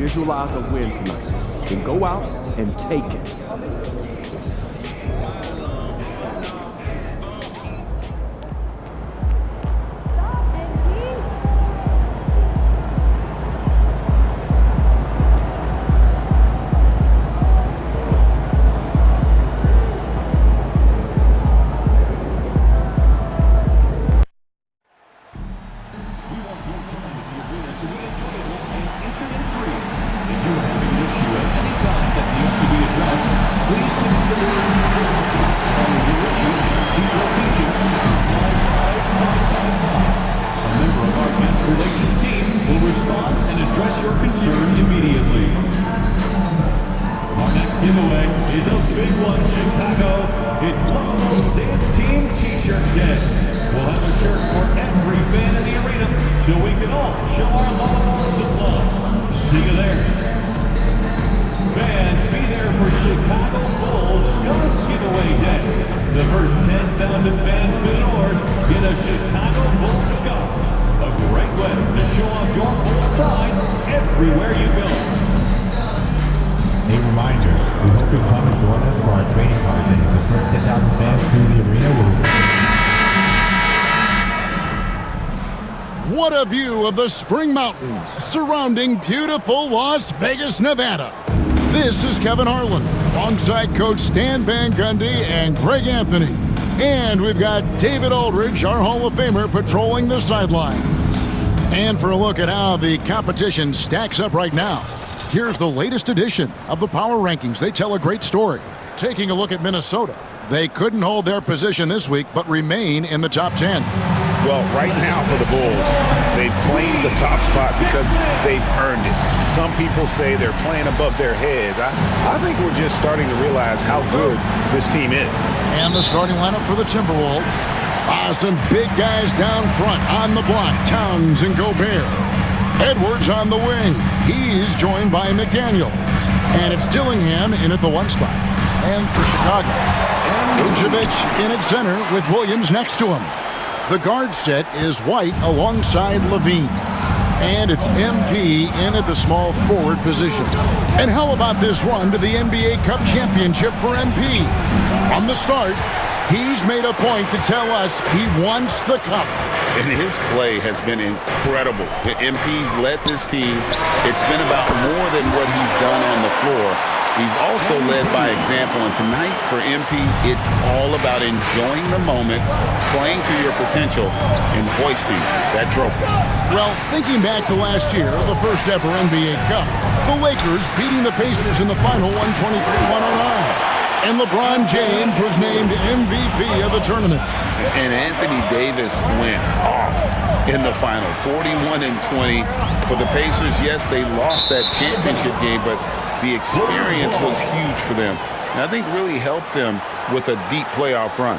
visualize a win tonight, then go out and take it. Giveaway is a big one, Chicago. It's one of those Dance Team T-shirt days. We'll have a shirt for every fan in the arena, so we can all show our love and support. See you there. Fans, be there for Chicago Bulls Scarf Giveaway Day. The first 10,000 fans yours get a Chicago Bulls scarf. A great way to show off your Bulls pride everywhere you go. A reminder, we hope you'll come and join us for our training content. The first 10,000 fans through the arena will... What a view of the Spring Mountains surrounding beautiful Las Vegas, Nevada. This is Kevin Harlan, alongside Coach Stan Van Gundy and Greg Anthony. And we've got David Aldridge, our Hall of Famer, patrolling the sidelines. And for a look at how the competition stacks up right now, here's the latest edition of the Power Rankings. They tell a great story. Taking a look at Minnesota, they couldn't hold their position this week, but remain in the top 10. Well, right now for the Bulls, they've claimed the top spot because they've earned it. Some people say they're playing above their heads. I think we're just starting to realize how good this team is. And the starting lineup for the Timberwolves. Some big guys down front on the block. Towns and Gobert. Edwards on the wing. He's joined by McDaniels. And it's Dillingham in at the 1 spot. And for Chicago, Vucevic in at center with Williams next to him. The guard set is White alongside Levine. And it's MP in at the small forward position. And how about this run to the NBA Cup Championship for MP? From the start, he's made a point to tell us he wants the cup. And his play has been incredible. The MP's led this team. It's been about more than what he's done on the floor. He's also led by example. And tonight for MP, it's all about enjoying the moment, playing to your potential, and hoisting that trophy. Well, thinking back to last year, the first ever NBA Cup, the Lakers beating the Pacers in the final 123-109. And LeBron James was named MVP of the tournament. And Anthony Davis went off in the final, 41-20. For the Pacers, yes, they lost that championship game, but the experience was huge for them. And I think really helped them with a deep playoff run.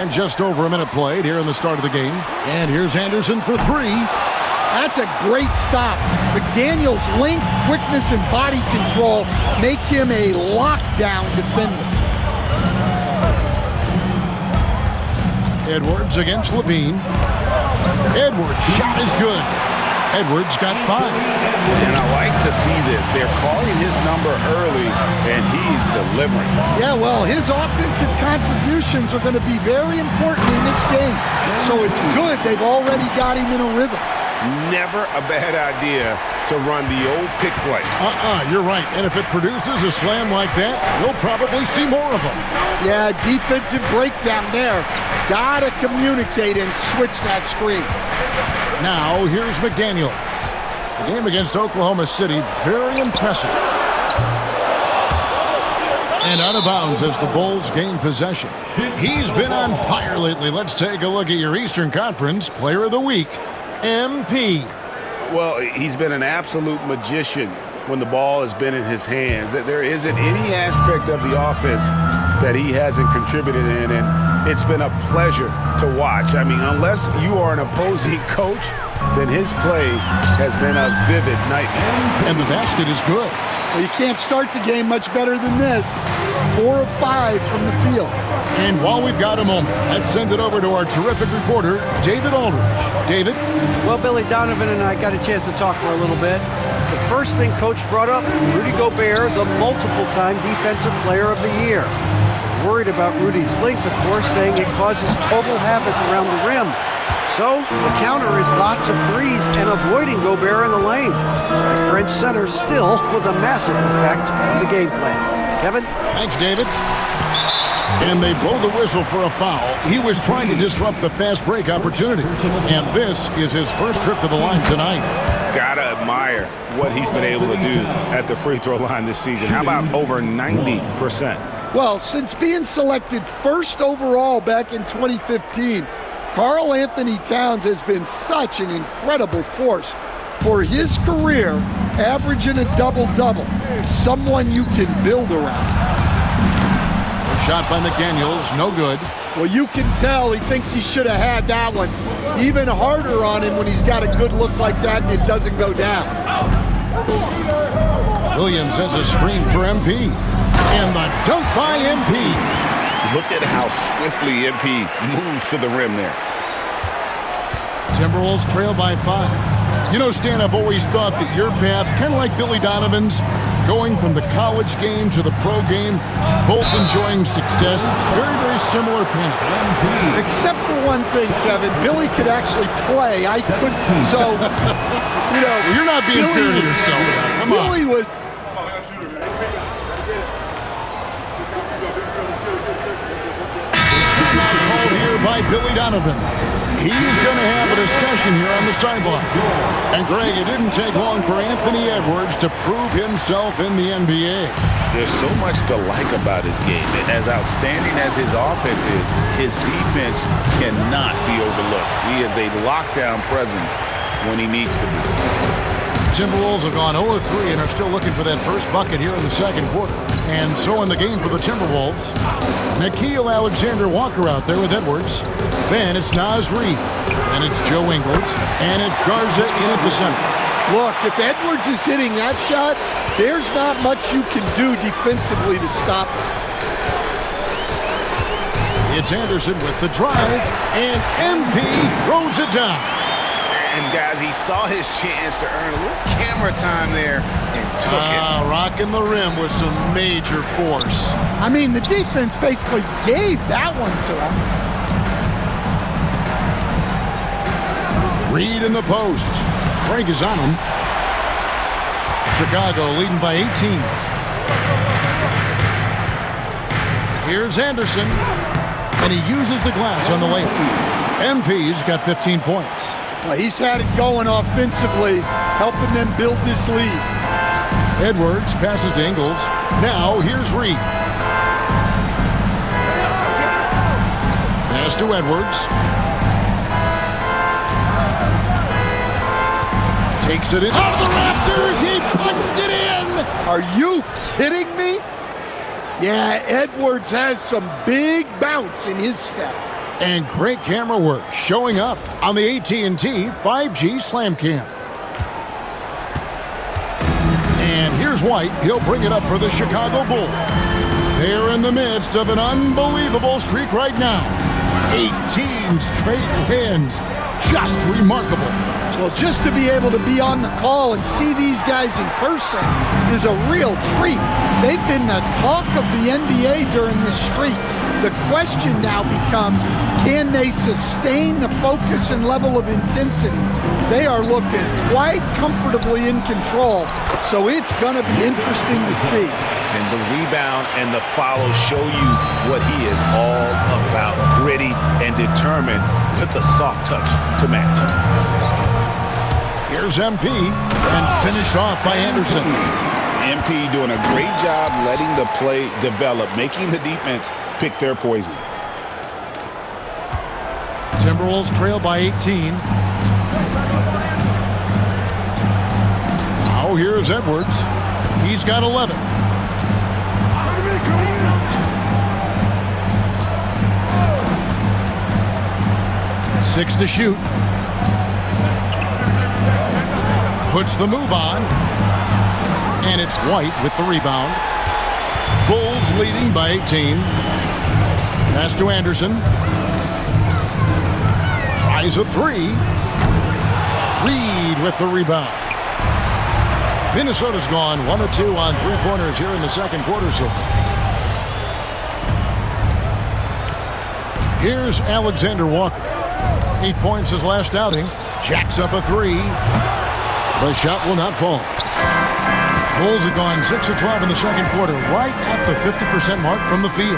And just over a minute played here in the start of the game. And here's Anderson for 3. That's a great stop. McDaniels' length, quickness, and body control make him a lockdown defender. Edwards against Levine. Edwards' shot is good. Edwards got 5. And I like to see this. They're calling his number early, and he's delivering. Yeah, well, his offensive contributions are going to be very important in this game. So it's good they've already got him in a rhythm. Never a bad idea to run the old pick play. You're right. And if it produces a slam like that, we'll probably see more of them. Yeah, defensive breakdown there. Gotta communicate and switch that screen. Now, here's McDaniels. The game against Oklahoma City, very impressive. And out of bounds as the Bulls gain possession. He's been on fire lately. Let's take a look at your Eastern Conference Player of the Week, MP. Well, he's been an absolute magician when the ball has been in his hands. There isn't any aspect of the offense that he hasn't contributed in, and it's been a pleasure to watch. I mean, unless you are an opposing coach, then his play has been a vivid nightmare. And the basket is good. Well, you can't start the game much better than this. 4 of 5 from the field. And while we've got a moment, let's send it over to our terrific reporter, David Aldridge. David? Well, Billy Donovan and I got a chance to talk for a little bit. The first thing Coach brought up, Rudy Gobert, the multiple-time Defensive Player of the Year. Worried about Rudy's length, of course, saying it causes total havoc around the rim. So, the counter is lots of threes and avoiding Gobert in the lane. The French center still with a massive effect on the game plan. Kevin? Thanks, David. And they blow the whistle for a foul. He was trying to disrupt the fast break opportunity. And this is his first trip to the line tonight. Gotta admire what he's been able to do at the free throw line this season. How about over 90%? Well, since being selected first overall back in 2015, Karl Anthony Towns has been such an incredible force. For his career, averaging a double-double, someone you can build around. A shot by McDaniels, no good. Well, you can tell he thinks he should have had that one. Even harder on him when he's got a good look like that and it doesn't go down. Williams has a screen for MP. And the dunk by MP. Look at how swiftly MP moves to the rim there. Timberwolves trail by 5. You know, Stan, I've always thought that your path, kind of like Billy Donovan's, going from the college game to the pro game, both enjoying success, very, very similar paths. Except for one thing, Kevin, Billy could actually play. I couldn't, so, you know. Well, you're not being fair to yourself. Come on. Billy was. Called here by Billy Donovan. He's going to have a discussion here on the sideline. And Greg, it didn't take long for Anthony Edwards to prove himself in the NBA. There's so much to like about his game. As outstanding as his offense is, his defense cannot be overlooked. He is a lockdown presence when he needs to be. Timberwolves have gone 0-3 and are still looking for that first bucket here in the second quarter. And so in the game for the Timberwolves, Nickeil Alexander-Walker out there with Edwards. Then it's Naz Reid. And it's Joe Ingles. And it's Garza in at the center. Look, if Edwards is hitting that shot, there's not much you can do defensively to stop him. It's Anderson with the drive. And MP throws it down. And guys, he saw his chance to earn a little camera time there and took it. Rocking the rim with some major force. I mean, the defense basically gave that one to him. Reed in the post. Craig is on him. Chicago leading by 18. Here's Anderson. And he uses the glass on the layup. MP's got 15 points. Well, he's had it going offensively, helping them build this lead. Edwards passes to Ingles. Now here's Reed. Pass to Edwards. Takes it in. Out of the rafters, he punched it in! Are you kidding me? Yeah, Edwards has some big bounce in his step. And great camera work showing up on the AT&T 5G Slam Cam. And here's White. He'll bring it up for the Chicago Bulls. They're in the midst of an unbelievable streak right now. 18 straight wins. Just remarkable. Well, just to be able to be on the call and see these guys in person is a real treat. They've been the talk of the NBA during this streak. The question now becomes, can they sustain the focus and level of intensity? They are looking quite comfortably in control, so it's going to be interesting to see. And the rebound and the follow show you what he is all about. Gritty and determined with a soft touch to match. Here's MP and finished off by Anderson. MP doing a great job letting the play develop, making the defense pick their poison. Timberwolves trail by 18. Now here's Edwards. He's got 11. Six to shoot. Puts the move on. And it's White with the rebound. Bulls leading by 18. Pass to Anderson. Tries a three. Reed with the rebound. Minnesota's gone 1 of 2 on three-pointers here in the second quarter so far. Here's Alexander Walker. 8 points his last outing. Jacks up a three. The shot will not fall. Bulls have gone 6 of 12 in the second quarter, right at the 50% mark from the field.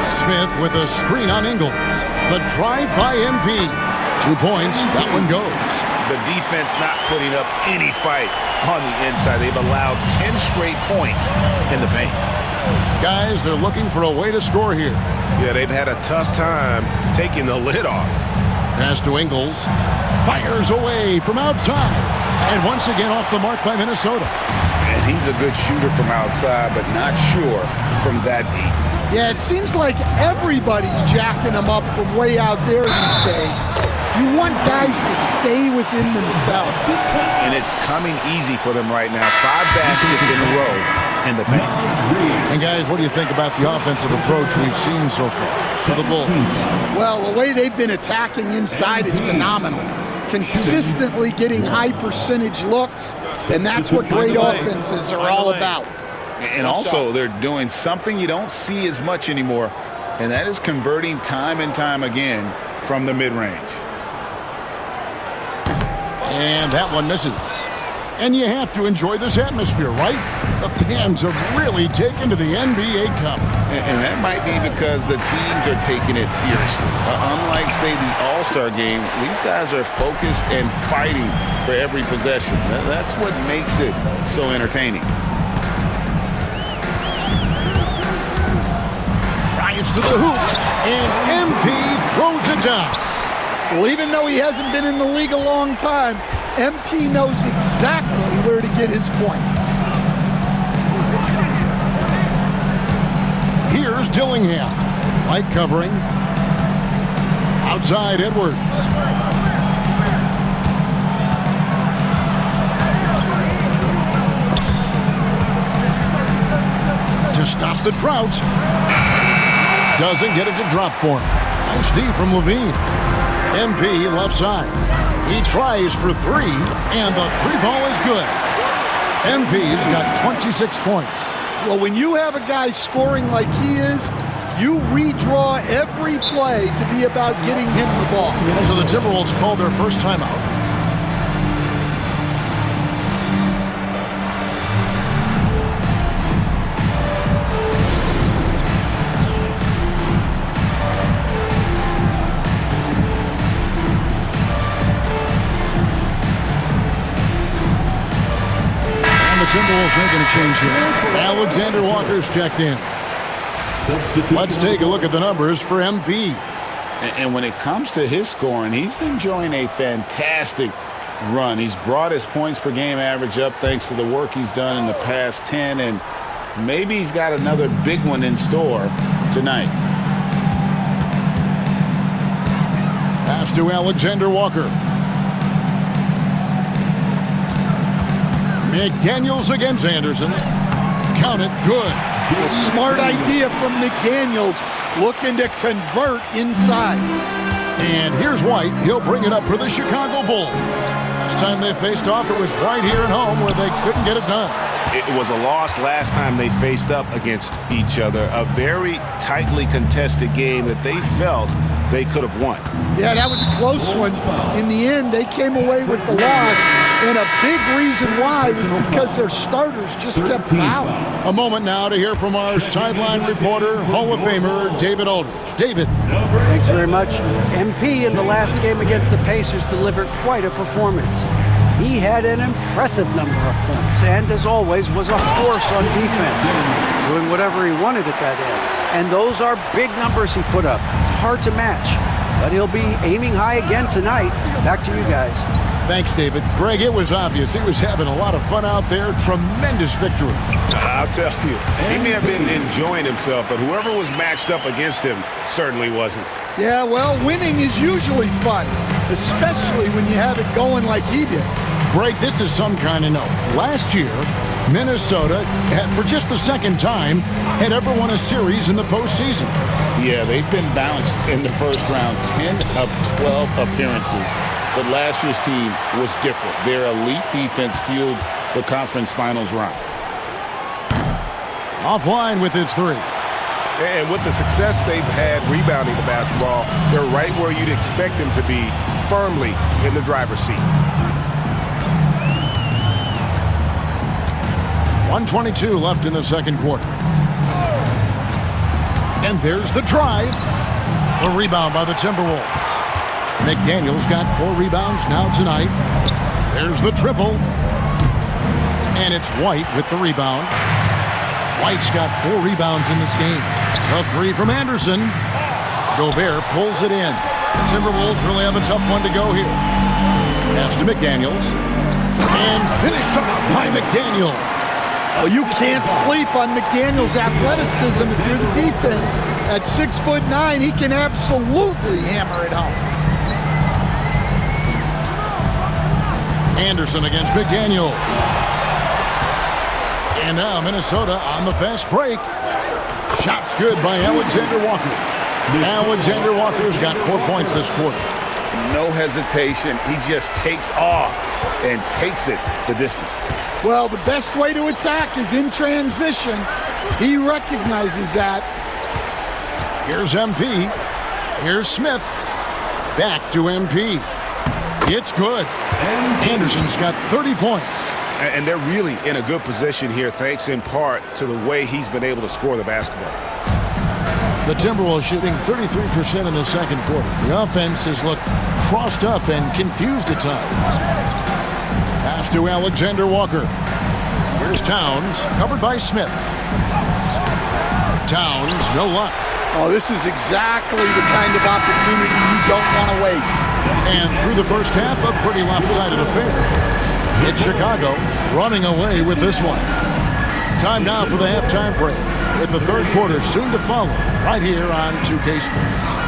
Smith with a screen on Ingles. The drive by MP. 2 points. That one goes. The defense not putting up any fight on the inside. They've allowed 10 straight points in the paint. Guys, they're looking for a way to score here. Yeah, they've had a tough time taking the lid off. Pass to Ingles. Fires away from outside. And once again off the mark by Minnesota. And he's a good shooter from outside, but not sure from that deep. Yeah, it seems like everybody's jacking him up from way out there these days. You want guys to stay within themselves. And it's coming easy for them right now. 5 baskets in a row in the paint. And guys, what do you think about the offensive approach we've seen so far for the Bulls? Well, the way they've been attacking inside is phenomenal. Consistently getting high percentage looks, and that's what great offenses are all about. And also, they're doing something you don't see as much anymore, and that is converting time and time again from the mid-range. And that one misses. And you have to enjoy this atmosphere, right? The fans have really taken to the NBA Cup. And that might be because the teams are taking it seriously. Unlike, say, the All-Star game, these guys are focused and fighting for every possession. That's what makes it so entertaining. Drives to the hoop, and MP throws it down. Well, even though he hasn't been in the league a long time, MP knows exactly where to get his points. Here's Dillingham. White covering. Outside Edwards. To stop the drought. Doesn't get it to drop for him. Nice D from Levine. MP left side. He tries for three, and the three ball is good. MP's got 26 points. Well, when you have a guy scoring like he is, you redraw every play to be about getting him the ball. So the Timberwolves call their first timeout. Timberwolves making a change here. Alexander Walker's checked in. Let's take a look at the numbers for MP. And when it comes to his scoring, he's enjoying a fantastic run. He's brought his points per game average up thanks to the work he's done in the past 10, and maybe he's got another big one in store tonight. Pass to Alexander Walker. McDaniels against Anderson. Count it, good. A smart idea from McDaniels, looking to convert inside. And here's White. He'll bring it up for the Chicago Bulls. Last time they faced off, it was right here at home where they couldn't get it done. It was a loss last time they faced up against each other. A very tightly contested game that they felt they could have won. Yeah, that was a close one. In the end, they came away with the loss. And a big reason why was because their starters just kept fouling. A moment now to hear from our sideline reporter, Hall of Famer David Aldridge. David. Thanks very much. MP in the last game against the Pacers delivered quite a performance. He had an impressive number of points and, as always, was a force on defense, doing whatever he wanted at that end. And those are big numbers he put up. It's hard to match, but he'll be aiming high again tonight. Back to you guys. Thanks, David. Greg, it was obvious he was having a lot of fun out there. Tremendous victory. I'll tell you, he may have been enjoying himself, but whoever was matched up against him certainly wasn't. Yeah, well, winning is usually fun, especially when you have it going like he did. Greg, this is some kind of note. Last year, Minnesota, for just the second time, had ever won a series in the postseason. Yeah, they've been bounced in the first round, 10 of 12 appearances. But last year's team was different. Their elite defense fueled the conference finals run. Offline with his three. And with the success they've had rebounding the basketball, they're right where you'd expect them to be, firmly in the driver's seat. 1:22 left in the second quarter. And there's the drive. The rebound by the Timberwolves. McDaniels got 4 rebounds now tonight. There's the triple. And it's White with the rebound. White's got 4 rebounds in this game. A 3 from Anderson. Gobert pulls it in. The Timberwolves really have a tough one to go here. Pass to McDaniels. And finished off by McDaniel. Well, you can't sleep on McDaniel's athleticism if you're the defense. At 6'9", he can absolutely hammer it home. Anderson against McDaniel. And now Minnesota on the fast break. Shots good by Alexander Walker. Alexander Walker's got 4 points this quarter. No hesitation. He just takes off and takes it the distance. Well, the best way to attack is in transition. He recognizes that. Here's MP. Here's Smith. Back to MP. It's good. Anderson's got 30 points. And they're really in a good position here, thanks in part to the way he's been able to score the basketball. The Timberwolves shooting 33% in the second quarter. The offense has looked crossed up and confused at times. Pass to Alexander Walker. Here's Towns, covered by Smith. Towns, no luck. Oh, this is exactly the kind of opportunity you don't want to waste. And through the first half, a pretty lopsided affair. It's Chicago running away with this one. Time now for the halftime break, with the third quarter soon to follow, right here on 2K Sports.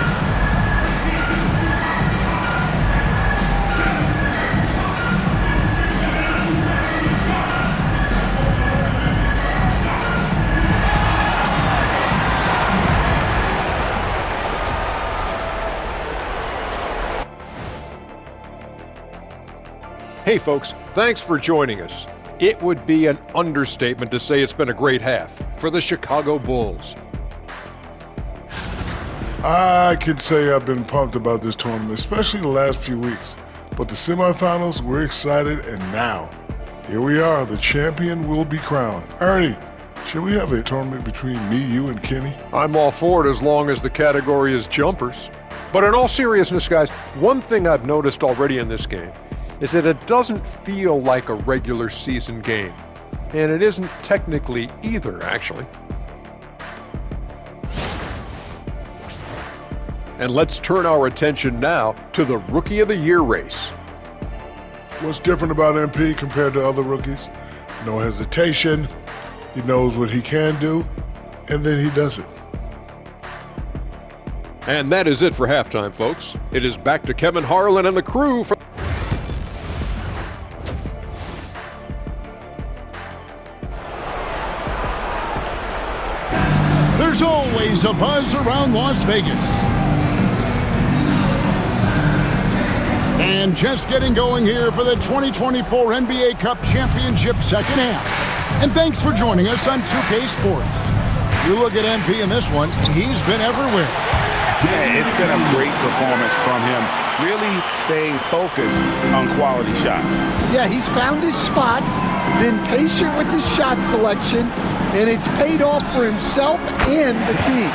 Hey folks, thanks for joining us. It would be an understatement to say it's been a great half for the Chicago Bulls. I can say I've been pumped about this tournament, especially the last few weeks. But the semifinals, we're excited, and now, here we are, the champion will be crowned. Ernie, should we have a tournament between me, you, and Kenny? I'm all for it as long as the category is jumpers. But in all seriousness, guys, one thing I've noticed already in this game is that it doesn't feel like a regular season game. And it isn't technically either, actually. And let's turn our attention now to the Rookie of the Year race. What's different about MP compared to other rookies? No hesitation. He knows what he can do, and then he does it. And that is it for halftime, folks. It is back to Kevin Harlan and the crew for There's always a buzz around Las Vegas. And just getting going here for the 2024 NBA Cup Championship second half. And thanks for joining us on 2K Sports. You look at MP in this one, he's been everywhere. Yeah, it's been a great performance from him, really staying focused on quality shots. Yeah, he's found his spots, been patient with his shot selection, and it's paid off for himself and the team.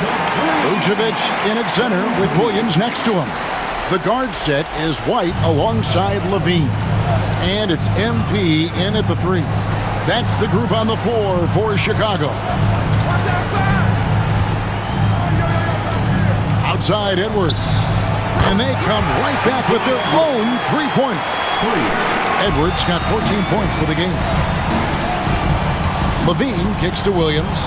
Vucevic in at center with Williams next to him. The guard set is White alongside Levine. And it's MP in at the 3. That's the group on the floor for Chicago. Outside Edwards. And they come right back with their own three-pointer. Edwards got 14 points for the game. Levine kicks to Williams.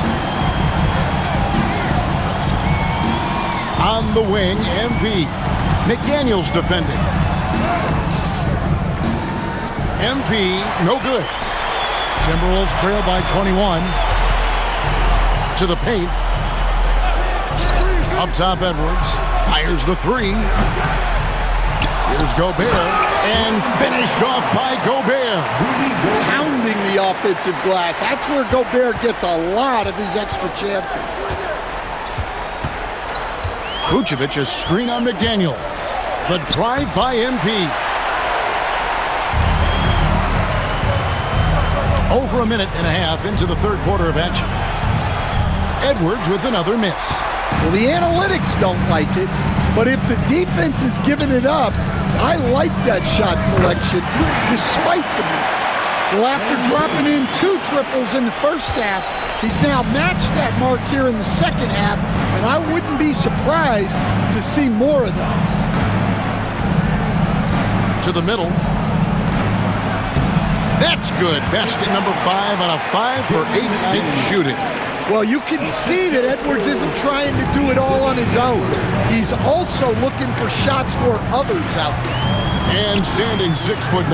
On the wing, MP. McDaniels defending. MP, no good. Timberwolves trail by 21. To the paint. Up top, Edwards fires the three. Here's Gobert, and finished off by Gobert. Pounding the offensive glass. That's where Gobert gets a lot of his extra chances. Vucevic, a screen on McDaniel. The drive by MP. Over a minute and a half into the third quarter of action. Edwards with another miss. Well, the analytics don't like it, but if the defense is giving it up, I like that shot selection despite the miss. Well, after dropping in 2 triples in the first half, he's now matched that mark here in the second half, and I wouldn't be surprised to see more of those. To the middle. That's good. Basket number 5 on a 5 for 8 night shooting. Well, you can see that Edwards isn't trying to do it all on his own. He's also looking for shots for others out there. And standing 6'9",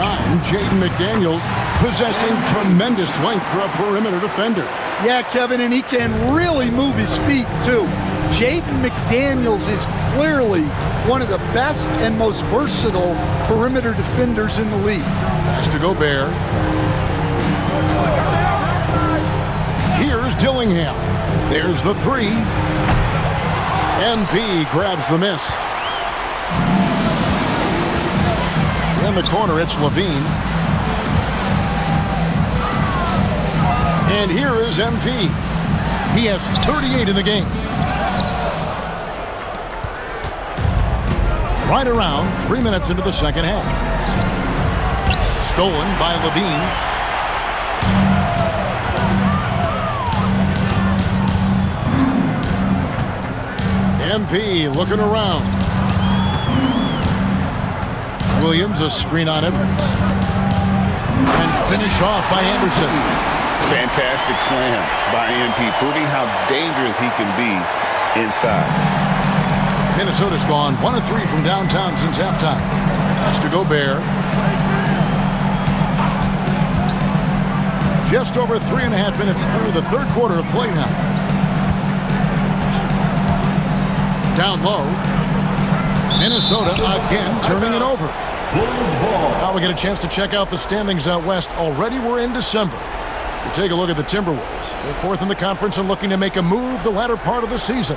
Jaden McDaniels, possessing tremendous length for a perimeter defender. Yeah, Kevin, and he can really move his feet, too. Jaden McDaniels is clearly one of the best and most versatile perimeter defenders in the league. Pass to Gobert. Here's Dillingham. There's the three. MP grabs the miss. In the corner, it's Levine. And here is MP. He has 38 in the game. Right around 3 minutes into the second half. Stolen by Levine. MP looking around. Williams, a screen on Edwards. And finished off by Anderson. Fantastic slam by MP, proving how dangerous he can be inside. Minnesota's gone 1 of 3 from downtown since halftime. Pass to Gobert. Just over 3.5 minutes through the third quarter of play now. Down low. Minnesota again turning it over. Now we get a chance to check out the standings out west. Already we're in December. We take a look at the Timberwolves. They're 4th in the conference and looking to make a move the latter part of the season.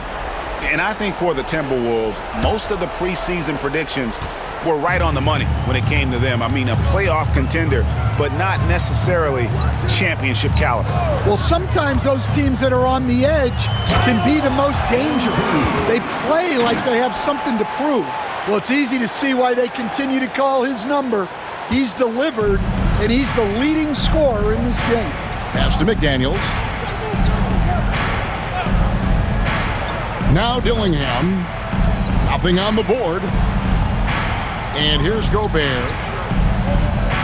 And I think for the Timberwolves, most of the preseason predictions were right on the money when it came to them. I mean, a playoff contender, but not necessarily championship caliber. Well, sometimes those teams that are on the edge can be the most dangerous. They play like they have something to prove. Well, it's easy to see why they continue to call his number. He's delivered, and he's the leading scorer in this game. Pass to McDaniels. Now Dillingham. Nothing on the board. And here's Gobert.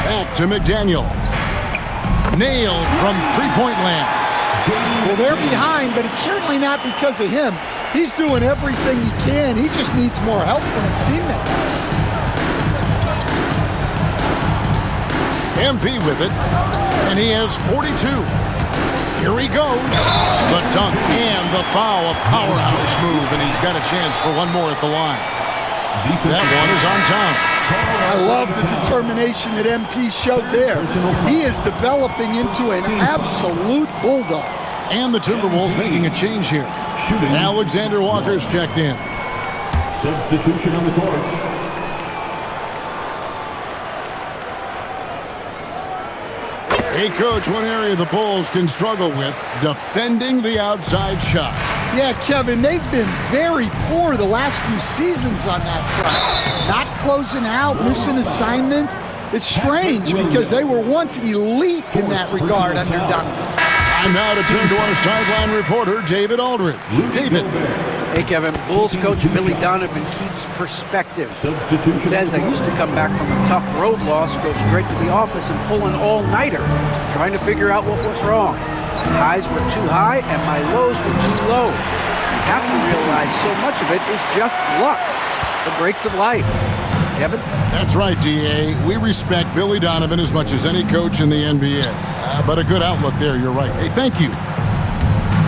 Back to McDaniels. Nailed from three-point land. Well, they're behind, but it's certainly not because of him. He's doing everything he can. He just needs more help from his teammates. MP with it, and he has 42. Here he goes. The dunk and the foul, a powerhouse move, and he's got a chance for one more at the line. That one is on time. I love the determination that MP showed there. He is developing into an absolute bulldog. And the Timberwolves making a change here. Alexander Walker's checked in. Substitution on the court. Hey, Coach, one area the Bulls can struggle with, defending the outside shot. Yeah, Kevin, they've been very poor the last few seasons on that front. Not closing out, missing assignments. It's strange because they were once elite in that regard under Donovan. And now to turn to our sideline reporter, David Aldridge. David. Hey, Kevin. Bulls coach Billy Donovan keeps perspective. He says, I used to come back from a tough road loss, go straight to the office and pull an all-nighter, trying to figure out what went wrong. My highs were too high and my lows were too low. You have to realize so much of it is just luck, the breaks of life. Kevin? That's right, D.A. We respect Billy Donovan as much as any coach in the NBA. But a good outlook there, you're right. Hey, thank you.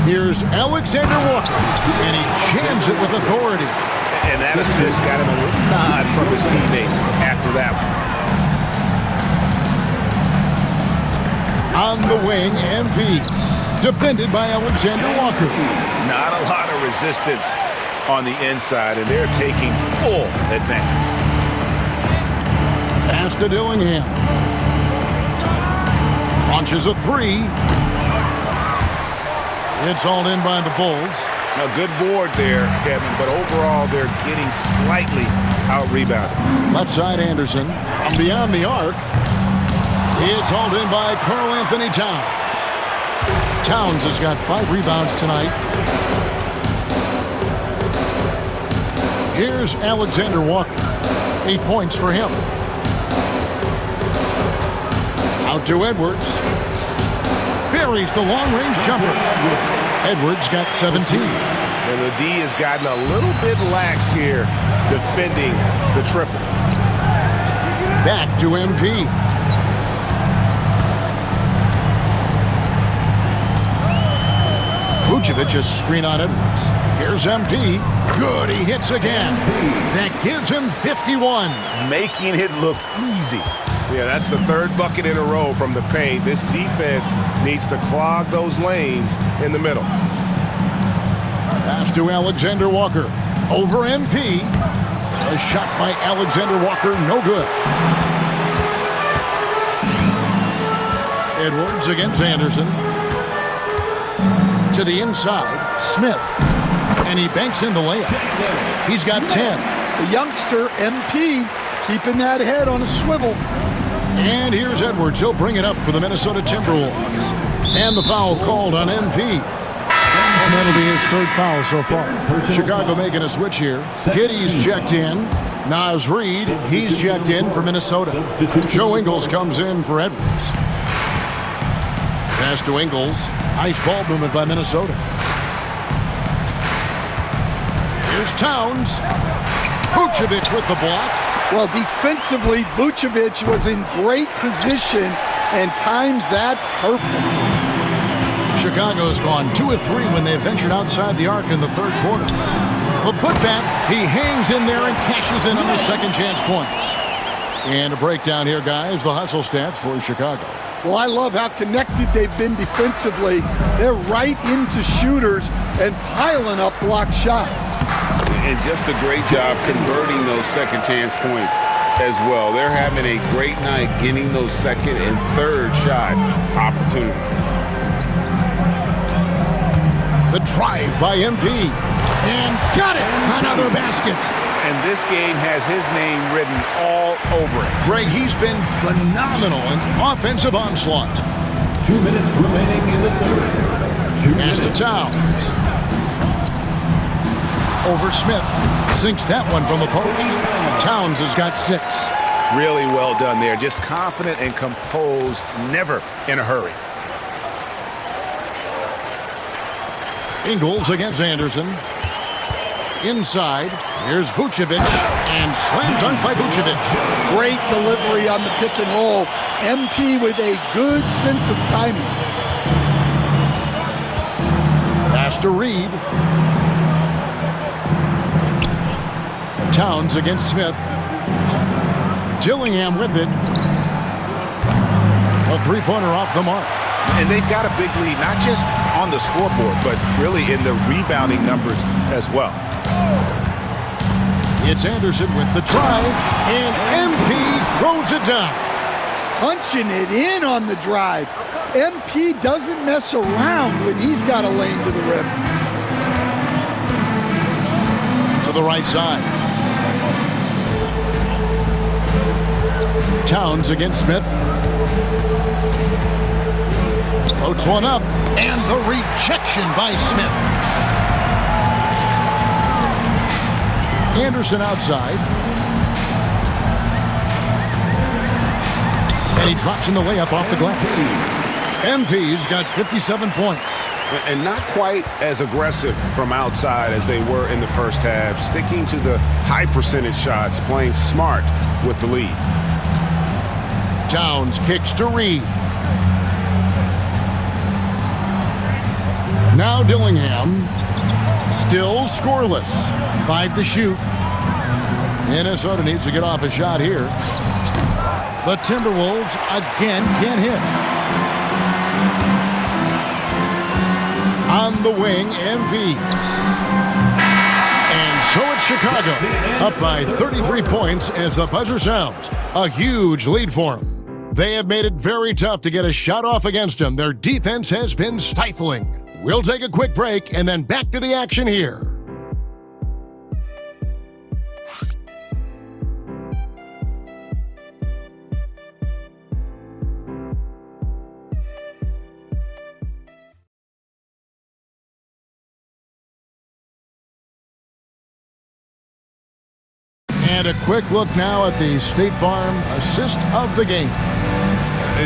Here's Alexander Walker, and he jams it with authority. And that assist got him a little nod from his teammate after that one. On the wing, MP. Defended by Alexander Walker. Not a lot of resistance on the inside, and they're taking full advantage. Pass to Dillingham. Launches a three. It's all in by the Bulls. A good board there, Kevin, but overall they're getting slightly out-rebounded. Left side Anderson. From beyond the arc. It's hauled in by Karl Anthony Towns. Towns has got 5 rebounds tonight. Here's Alexander Walker. 8 points for him. Out to Edwards. Buries the long-range jumper. Edwards got 17. And the D has gotten a little bit laxed here defending the triple. Back to MP. Vucevic is screen on Edwards. Here's MP. Good, he hits again. That gives him 51. Making it look easy. Yeah, that's the 3rd bucket in a row from the paint. This defense needs to clog those lanes in the middle. Pass to Alexander Walker. Over MP. A shot by Alexander Walker, no good. Edwards against Anderson. To the inside, Smith. And he banks in the layup. He's got 10. The youngster, MP, keeping that head on a swivel. And here's Edwards. He'll bring it up for the Minnesota Timberwolves. And the foul called on MP. And that'll be his 3rd foul so far. Chicago making a switch here. Giddey's checked in. Naz Reid, he's checked in for Minnesota. Joe Ingles comes in for Edwards. Pass to Ingles. Nice ball movement by Minnesota. Here's Towns. Vucevic with the block. Well, defensively, Vucevic was in great position and times that perfect. Chicago's gone 2 of 3 when they ventured outside the arc in the 3rd quarter. The putback, he hangs in there and cashes in on the second chance points. And a breakdown here, guys. The hustle stats for Chicago. Well, I love how connected they've been defensively. They're right into shooters and piling up block shots. And just a great job converting those second chance points as well. They're having a great night getting those second and third shot opportunities. The drive by MP. And got it! Another basket. And this game has his name written all over it. Greg, he's been phenomenal in offensive onslaught. 2 minutes remaining in the 3rd. Pass to Towns. Over Smith. Sinks that one from the post. Towns has got 6. Really well done there. Just confident and composed, never in a hurry. Ingles against Anderson. Inside, here's Vucevic, and slam dunk by Vucevic. Great delivery on the pick and roll. MP with a good sense of timing. Pass to Reid. Towns against Smith. Dillingham with it. A 3-pointer off the mark. And they've got a big lead, not just on the scoreboard, but really in the rebounding numbers as well. It's Anderson with the drive, and MP throws it down. Punching it in on the drive. MP doesn't mess around when he's got a lane to the rim. To the right side. Towns against Smith. Floats one up, and the rejection by Smith. Anderson outside. And he drops in the layup off the glass. MP's got 57 points. And not quite as aggressive from outside as they were in the first half, sticking to the high percentage shots, playing smart with the lead. Towns kicks to Reed. Now Dillingham, still scoreless. 5 to shoot. Minnesota needs to get off a shot here. The Timberwolves again can't hit. On the wing, MP. And so it's Chicago, up by 33 points as the buzzer sounds. A huge lead for them. They have made it very tough to get a shot off against them. Their defense has been stifling. We'll take a quick break and then back to the action here. And a quick look now at the State Farm assist of the game.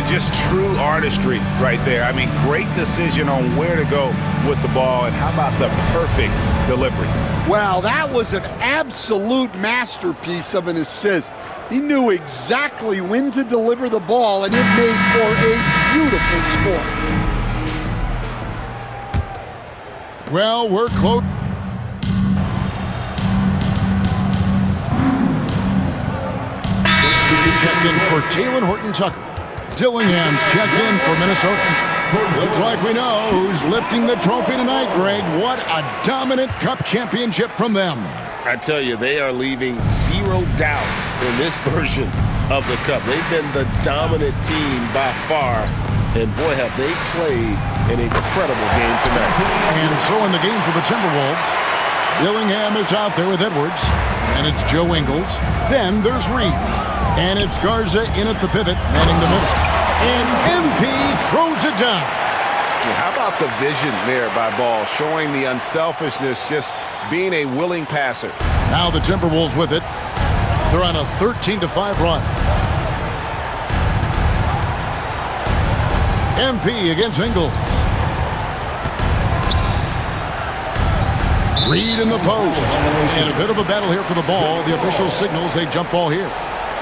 Just true artistry right there. I mean, great decision on where to go with the ball, and how about the perfect delivery? Well, that was an absolute masterpiece of an assist. He knew exactly when to deliver the ball, and it made for a beautiful score. Well, we're close. Checked in for Talen Horton-Tucker. Dillingham's checked in for Minnesota. Looks like we know who's lifting the trophy tonight, Greg. What a dominant cup championship from them. I tell you, they are leaving zero doubt in this version of the cup. They've been the dominant team by far, and boy, have they played an incredible game tonight. And so in the game for the Timberwolves, Dillingham is out there with Edwards, and it's Joe Ingles. Then there's Reed. And it's Garza in at the pivot, manning the middle. And MP throws it down. How about the vision there by Ball, showing the unselfishness, just being a willing passer. Now the Timberwolves with it. They're on a 13-5 run. MP against Ingles. Reed in the post. And a bit of a battle here for the ball. The official signals a jump ball here.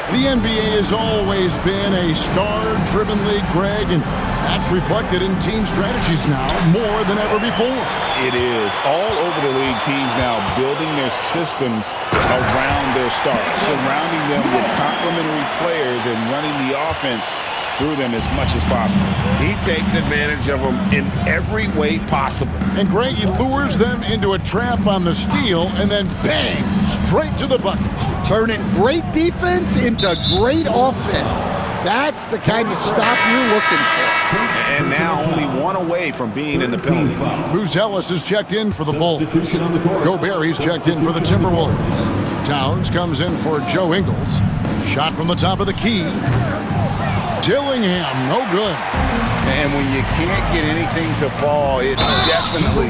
The NBA has always been a star-driven league, Greg, and that's reflected in team strategies now more than ever before. It is. All over the league, teams now building their systems around their stars, surrounding them with complementary players and running the offense through them as much as possible. He takes advantage of them in every way possible. And Greg, he lures them into a trap on the steal and then bang, straight to the bucket. Turning great defense into great offense. That's the kind of stop you're looking for. And now only one away from being in the penalty. Bruce Ellis is checked in for the Bulls. Gobert is checked in for the Timberwolves. Towns comes in for Joe Ingles. Shot from the top of the key. Dillingham, no good. And when you can't get anything to fall, it definitely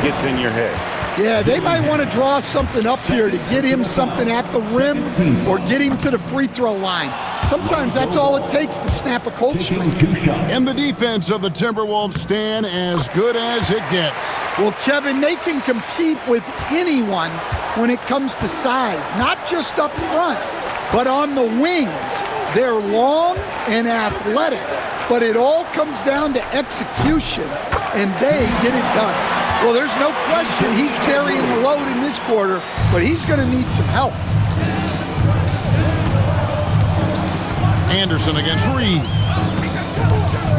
gets in your head. Yeah, they might want to draw something up here to get him something at the rim or get him to the free throw line. Sometimes that's all it takes to snap a cold streak. And the defense of the Timberwolves stand as good as it gets. Well, Kevin, they can compete with anyone when it comes to size, not just up front, but on the wings. They're long and athletic, but it all comes down to execution, and they get it done. Well, there's no question he's carrying the load in this quarter, but he's going to need some help. Anderson against Reed.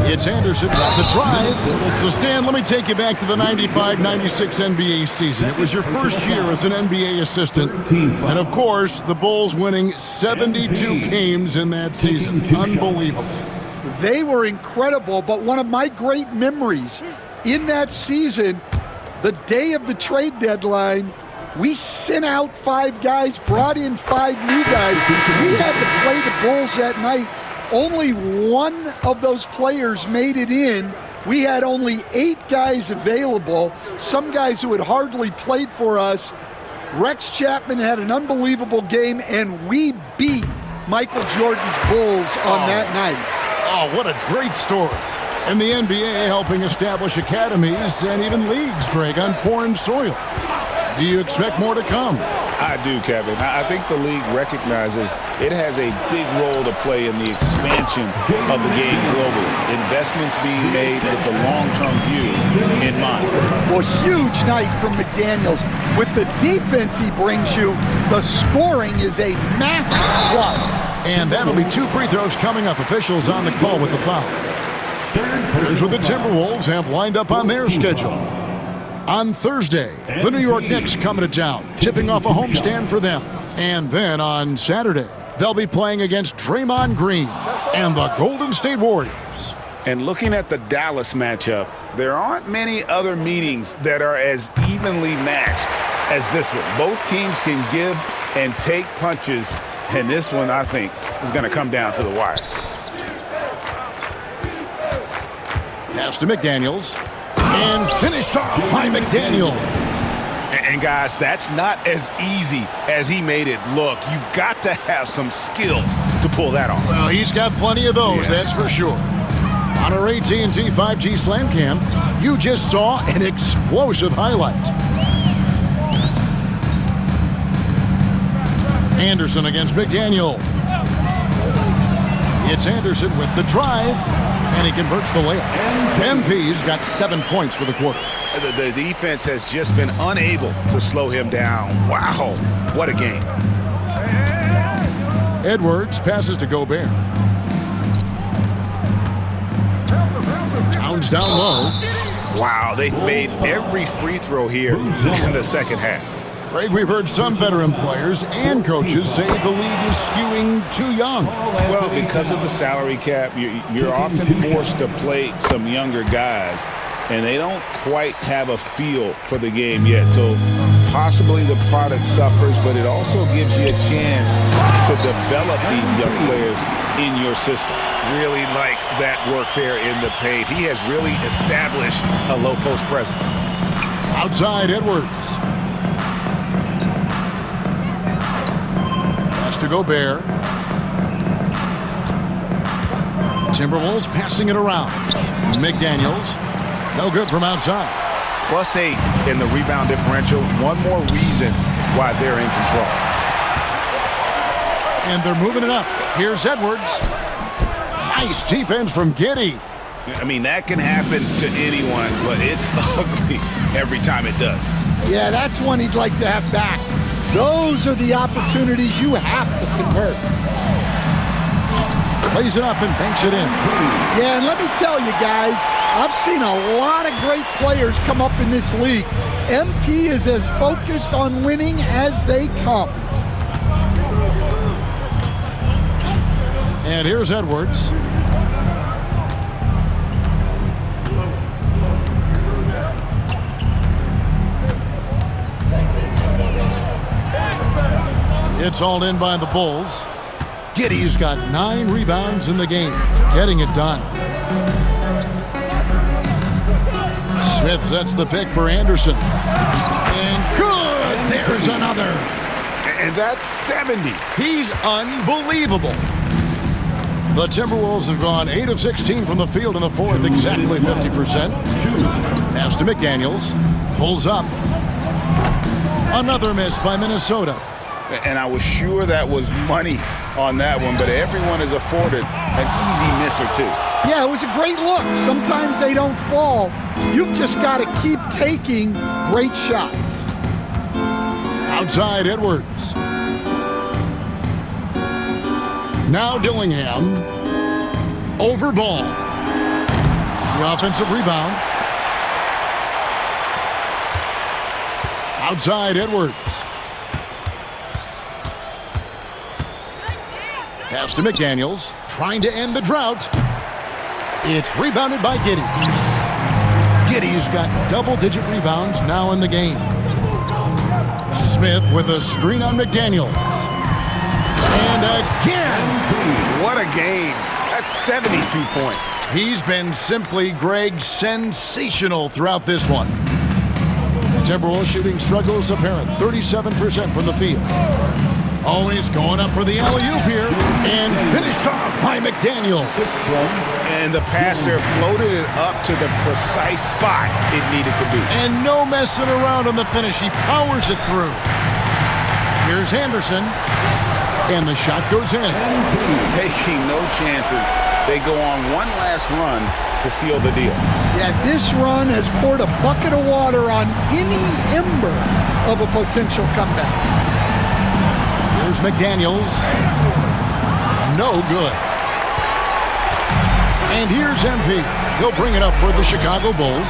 It's Anderson at the drive. So, Stan, let me take you back to the 95-96 NBA season. It was your first year as an NBA assistant. And, of course, the Bulls winning 72 games in that season. Unbelievable. They were incredible, but one of my great memories in that season, the day of the trade deadline, we sent out 5 guys, brought in 5 new guys. We had to play the Bulls that night. Only one of those players made it in. We had only 8 guys available, some guys who had hardly played for us. Rex Chapman had an unbelievable game, and we beat Michael Jordan's Bulls on that night. Oh, what a great story. And the NBA helping establish academies and even leagues, Greg, on foreign soil. Do you expect more to come? I do, Kevin. I think the league recognizes it has a big role to play in the expansion of the game globally. Investments being made with the long-term view in mind. Well, huge night from McDaniels. With the defense he brings you, the scoring is a massive plus. And that'll be 2 free throws coming up. Officials on the call with the foul. Here's what the Timberwolves have lined up on their schedule. On Thursday, the New York Knicks coming to town, tipping off a homestand for them. And then on Saturday, they'll be playing against Draymond Green and the Golden State Warriors. And looking at the Dallas matchup, there aren't many other meetings that are as evenly matched as this one. Both teams can give and take punches, and this one, I think, is going to come down to the wire. Pass to McDaniels. And finished off by McDaniel. And guys, that's not as easy as he made it look. You've got to have some skills to pull that off. Well, he's got plenty of those, that's for sure. On our AT&T 5G Slam Cam, you just saw an explosive highlight. Anderson against McDaniel. It's Anderson with the drive, and he converts the layup. MP's got 7 points for the quarter. The defense has just been unable to slow him down. Wow, what a game. Edwards passes to Gobert. Towns down low. Wow, they've made every free throw here in the second half. Greg, we've heard some veteran players and coaches say the league is skewing too young. Well, because of the salary cap, you're often forced to play some younger guys, and they don't quite have a feel for the game yet. So possibly the product suffers, but it also gives you a chance to develop these young players in your system. Really like that work there in the paint. He has really established a low post presence. Outside Edwards. To Gobert. Timberwolves passing it around. McDaniels. No good from outside. +8 in the rebound differential. One more reason why they're in control. And they're moving it up. Here's Edwards. Nice defense from Giddey. I mean, that can happen to anyone, but it's ugly every time it does. Yeah, that's one he'd like to have back. Those are the opportunities you have to convert. Plays it up and banks it in. Yeah, and let me tell you guys, I've seen a lot of great players come up in this league. MP is as focused on winning as they come. And here's Edwards. It's all in by the Bulls. Giddey's got 9 rebounds in the game, getting it done. Smith sets the pick for Anderson. And good! There's another. And that's 70. He's unbelievable. The Timberwolves have gone 8 of 16 from the field in the fourth, exactly 50%. Pass to McDaniels. Pulls up. Another miss by Minnesota. And I was sure that was money on that one, but everyone is afforded an easy miss or two. Yeah, it was a great look. Sometimes they don't fall. You've just got to keep taking great shots. Outside Edwards. Now Dillingham. Over ball. The offensive rebound. Outside Edwards. Pass to McDaniels, trying to end the drought. It's rebounded by Giddey. Giddey's got double-digit rebounds now in the game. Smith with a screen on McDaniels. And again. What a game. That's 72 points. He's been simply, Greg, sensational throughout this one. Timberwolves shooting struggles apparent, 37% from the field. Always going up for the alley-oop here, and finished off by McDaniel. And the pass there floated it up to the precise spot it needed to be. And no messing around on the finish. He powers it through. Here's Henderson. And the shot goes in. Taking no chances. They go on one last run to seal the deal. Yeah, this run has poured a bucket of water on any ember of a potential comeback. Here's McDaniels. No good. And here's MP. He'll bring it up for the Chicago Bulls.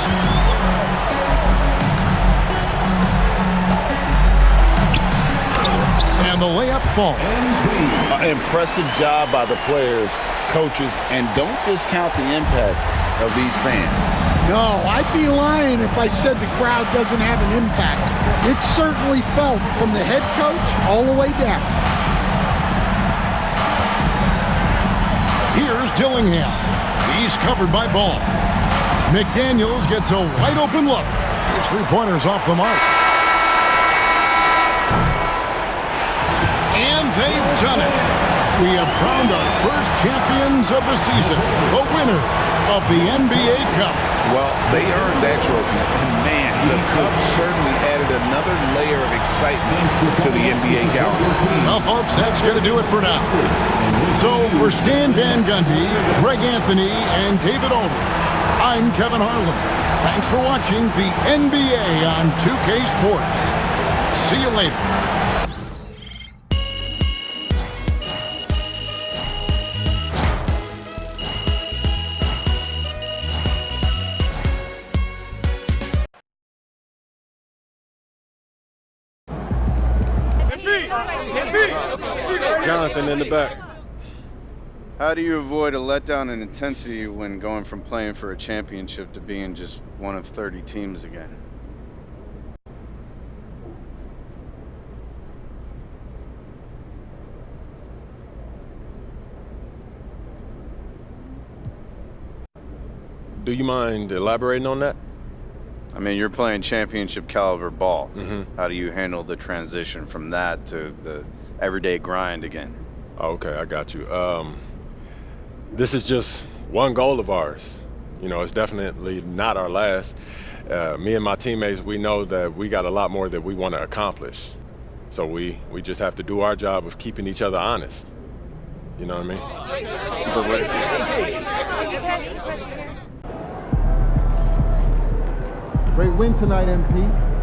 And the layup falls. Impressive job by the players, coaches, and don't discount the impact of these fans. No, I'd be lying if I said the crowd doesn't have an impact. It's certainly felt from the head coach all the way down. Here's Dillingham. He's covered by Ball. McDaniels gets a wide open look. His three-pointers off the mark. And they've done it. We have crowned our first champions of the season, the winner of the NBA Cup. Well, they earned that trophy. And man, the Cup certainly added another layer of excitement to the NBA calendar. Well, folks, that's going to do it for now. So for Stan Van Gundy, Greg Anthony, and David Aldridge, I'm Kevin Harlan. Thanks for watching the NBA on 2K Sports. See you later. Jonathan in the back. How do you avoid a letdown in intensity when going from playing for a championship to being just one of 30 teams again? Do you mind elaborating on that? I mean, you're playing championship caliber ball. Mm-hmm. How do you handle the transition from that to the everyday grind again? Okay, I got you. This is just one goal of ours. You know, it's definitely not our last. Me and my teammates, we know that we got a lot more that we want to accomplish. So we just have to do our job of keeping each other honest. You know what I mean? Great win tonight, MP.